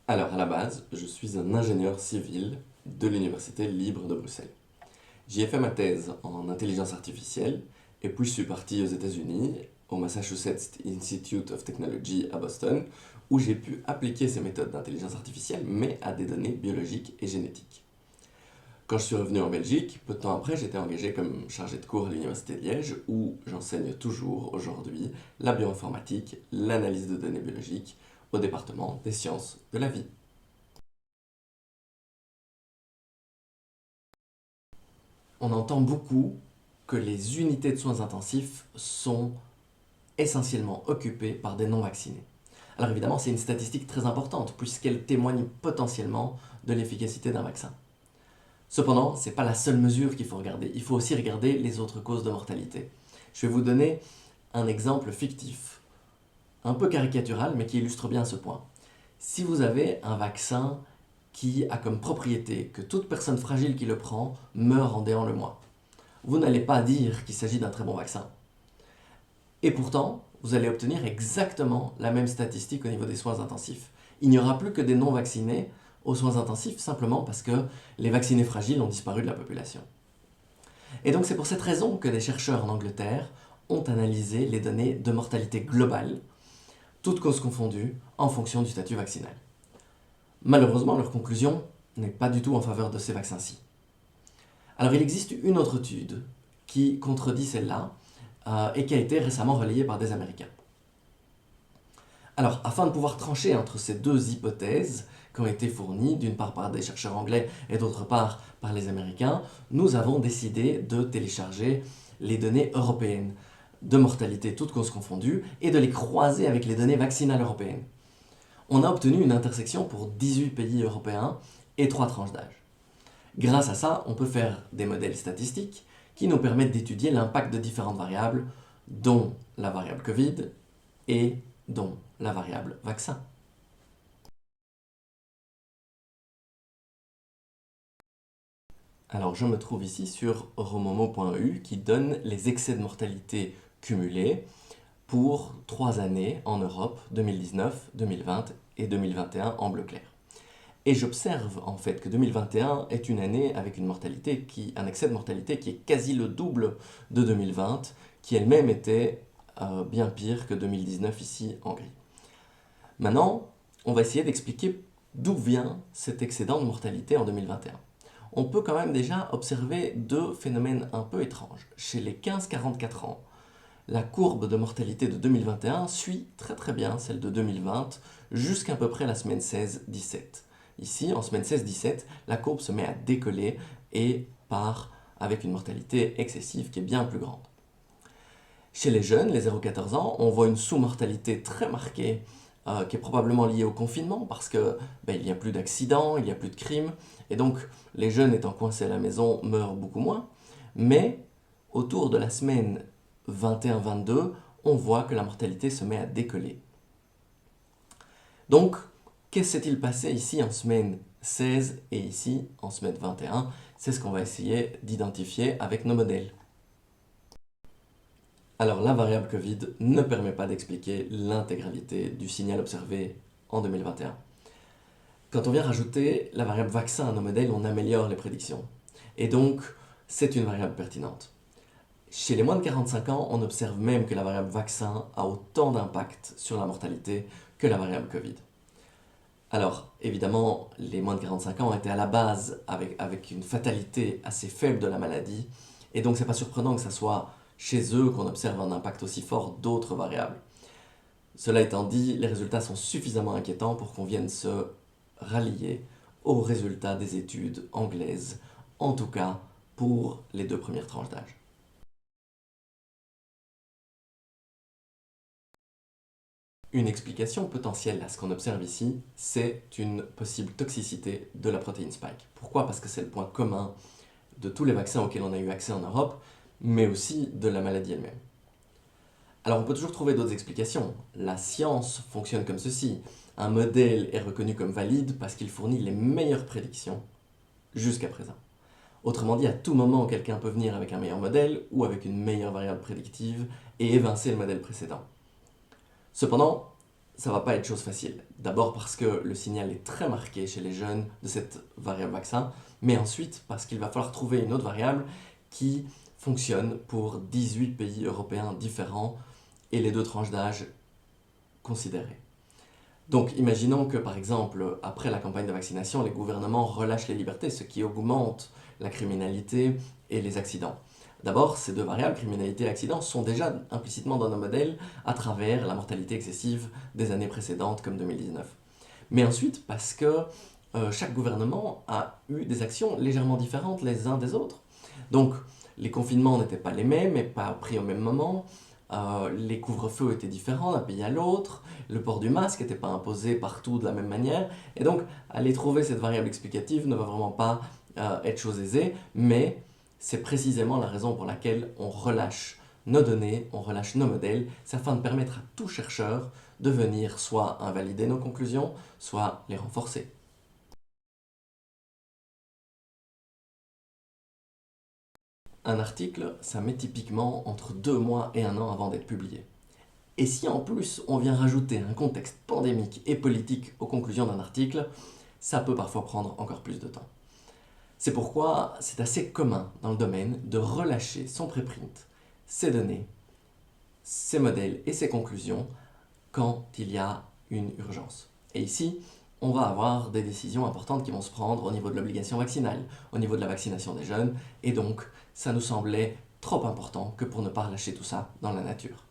Alors, à la base, je suis un ingénieur civil de l'Université libre de Bruxelles. J'y ai fait ma thèse en intelligence artificielle et puis je suis parti aux États-Unis, au Massachusetts Institute of Technology à Boston, où j'ai pu appliquer ces méthodes d'intelligence artificielle, mais à des données biologiques et génétiques. Quand je suis revenu en Belgique, peu de temps après, j'étais engagé comme chargé de cours à l'Université de Liège, où j'enseigne toujours aujourd'hui la bioinformatique, l'analyse de données biologiques, au département des sciences de la vie. On entend beaucoup que les unités de soins intensifs sont essentiellement occupées par des non-vaccinés. Alors évidemment, c'est une statistique très importante puisqu'elle témoigne potentiellement de l'efficacité d'un vaccin. Cependant, ce n'est pas la seule mesure qu'il faut regarder. Il faut aussi regarder les autres causes de mortalité. Je vais vous donner un exemple fictif, un peu caricatural, mais qui illustre bien ce point. Si vous avez un vaccin qui a comme propriété que toute personne fragile qui le prend meurt en déant le mois, vous n'allez pas dire qu'il s'agit d'un très bon vaccin. Et pourtant, vous allez obtenir exactement la même statistique au niveau des soins intensifs. Il n'y aura plus que des non-vaccinés aux soins intensifs simplement parce que les vaccinés fragiles ont disparu de la population. Et donc c'est pour cette raison que des chercheurs en Angleterre ont analysé les données de mortalité globale, toutes causes confondues, en fonction du statut vaccinal. Malheureusement, leur conclusion n'est pas du tout en faveur de ces vaccins-ci. Alors il existe une autre étude qui contredit celle-là et qui a été récemment relayée par des Américains. Alors, afin de pouvoir trancher entre ces deux hypothèses qui ont été fournies, d'une part par des chercheurs anglais et d'autre part par les Américains, nous avons décidé de télécharger les données européennes de mortalité toutes causes confondues et de les croiser avec les données vaccinales européennes. On a obtenu une intersection pour 18 pays européens et 3 tranches d'âge. Grâce à ça, on peut faire des modèles statistiques qui nous permettent d'étudier l'impact de différentes variables, dont la variable Covid et dont la variable vaccin. Alors je me trouve ici sur romomo.eu qui donne les excès de mortalité cumulés pour 3 années en Europe, 2019, 2020 et 2021 en bleu clair. Et j'observe en fait que 2021 est une année avec un excès de mortalité qui est quasi le double de 2020, qui elle-même était bien pire que 2019 ici en gris. Maintenant, on va essayer d'expliquer d'où vient cet excédent de mortalité en 2021. On peut quand même déjà observer deux phénomènes un peu étranges. Chez les 15-44 ans, la courbe de mortalité de 2021 suit très très bien celle de 2020 jusqu'à peu près la semaine 16-17. Ici, en semaine 16-17, la courbe se met à décoller et part avec une mortalité excessive qui est bien plus grande. Chez les jeunes, les 0-14 ans, on voit une sous-mortalité très marquée qui est probablement liée au confinement parce que il n'y a plus d'accidents, il n'y a plus de crimes et donc les jeunes étant coincés à la maison meurent beaucoup moins. Mais autour de la semaine 21-22, on voit que la mortalité se met à décoller. Donc, qu'est-ce qui s'est-il passé ici en semaine 16 et ici en semaine 21? C'est ce qu'on va essayer d'identifier avec nos modèles. Alors la variable Covid ne permet pas d'expliquer l'intégralité du signal observé en 2021. Quand on vient rajouter la variable vaccin à nos modèles, on améliore les prédictions. Et donc, c'est une variable pertinente. Chez les moins de 45 ans, on observe même que la variable vaccin a autant d'impact sur la mortalité que la variable Covid. Alors, évidemment, les moins de 45 ans étaient à la base avec une fatalité assez faible de la maladie, et donc c'est pas surprenant que ce soit chez eux qu'on observe un impact aussi fort d'autres variables. Cela étant dit, les résultats sont suffisamment inquiétants pour qu'on vienne se rallier aux résultats des études anglaises, en tout cas pour les deux premières tranches d'âge. Une explication potentielle à ce qu'on observe ici, c'est une possible toxicité de la protéine spike. Pourquoi? Parce que c'est le point commun de tous les vaccins auxquels on a eu accès en Europe, mais aussi de la maladie elle-même. Alors on peut toujours trouver d'autres explications. La science fonctionne comme ceci. Un modèle est reconnu comme valide parce qu'il fournit les meilleures prédictions jusqu'à présent. Autrement dit, à tout moment, quelqu'un peut venir avec un meilleur modèle ou avec une meilleure variable prédictive et évincer le modèle précédent. Cependant, ça va pas être chose facile. D'abord parce que le signal est très marqué chez les jeunes de cette variable vaccin, mais ensuite parce qu'il va falloir trouver une autre variable qui fonctionne pour 18 pays européens différents et les deux tranches d'âge considérées. Donc imaginons que par exemple, après la campagne de vaccination, les gouvernements relâchent les libertés, ce qui augmente la criminalité et les accidents. D'abord, ces deux variables, criminalité et accident, sont déjà implicitement dans nos modèles à travers la mortalité excessive des années précédentes comme 2019. Mais ensuite, parce que chaque gouvernement a eu des actions légèrement différentes les uns des autres. Donc les confinements n'étaient pas les mêmes et pas pris au même moment. Les couvre-feux étaient différents d'un pays à l'autre, le port du masque n'était pas imposé partout de la même manière, et donc aller trouver cette variable explicative ne va vraiment pas être chose aisée, mais c'est précisément la raison pour laquelle on relâche nos données, on relâche nos modèles, c'est afin de permettre à tout chercheur de venir soit invalider nos conclusions, soit les renforcer. Un article, ça met typiquement entre 2 mois et 1 an avant d'être publié. Et si en plus on vient rajouter un contexte pandémique et politique aux conclusions d'un article, ça peut parfois prendre encore plus de temps. C'est pourquoi c'est assez commun dans le domaine de relâcher son préprint, ses données, ses modèles et ses conclusions quand il y a une urgence. Et ici, on va avoir des décisions importantes qui vont se prendre au niveau de l'obligation vaccinale, au niveau de la vaccination des jeunes, et donc ça nous semblait trop important que pour ne pas relâcher tout ça dans la nature.